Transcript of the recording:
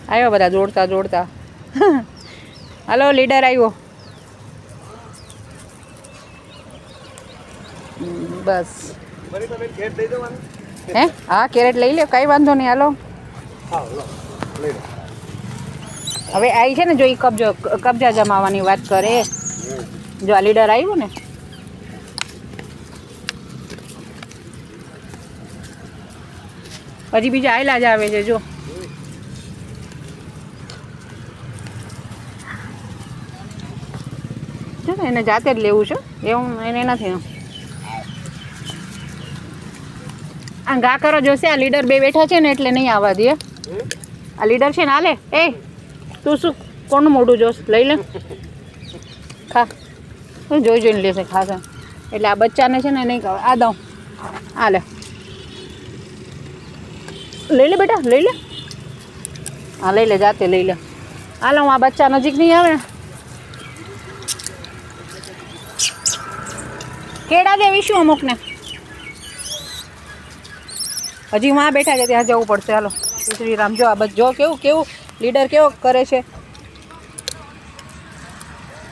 આવ્યો બધા દોડતા દોડતા. હાલો લીડર આવ્યો. બસ હે હા કેરેટ લઈ લે કઈ વાંધો નહીં. હાલો હવે આવી છે ને જો એ કબજા જમાવાની વાત કરે. જો આ લીડર આવ્યું ને હજી બીજા આયલા જ આવે છે. જો એને જાતે જ લેવું છે એવું એને નથી. આ ઘા કરો જોશે આ લીડર બે બેઠા છે ને એટલે નહીં આવવા દે. આ લીડર છે ને હાલે એ તું શું કોનું મોઢું જોશ લઈ લે ખા જોઈ જોઈને લેશે ખાશે એટલે આ બચ્ચાને છે ને નહીં કહે આ દઉં આ લે લઈ લે બેટા લઈ લે હા લઈ લે જાતે લઈ લે. હાલો હું આ બચ્ચા નજીક નહીં આવે. કેળા દેવી શું અમુકને હજી માં બેઠા છે ત્યાં જવું પડશે. હાલો શ્રી રામ જો આ બસ જો કેવું કેવું લીડર કેવો કરે છે.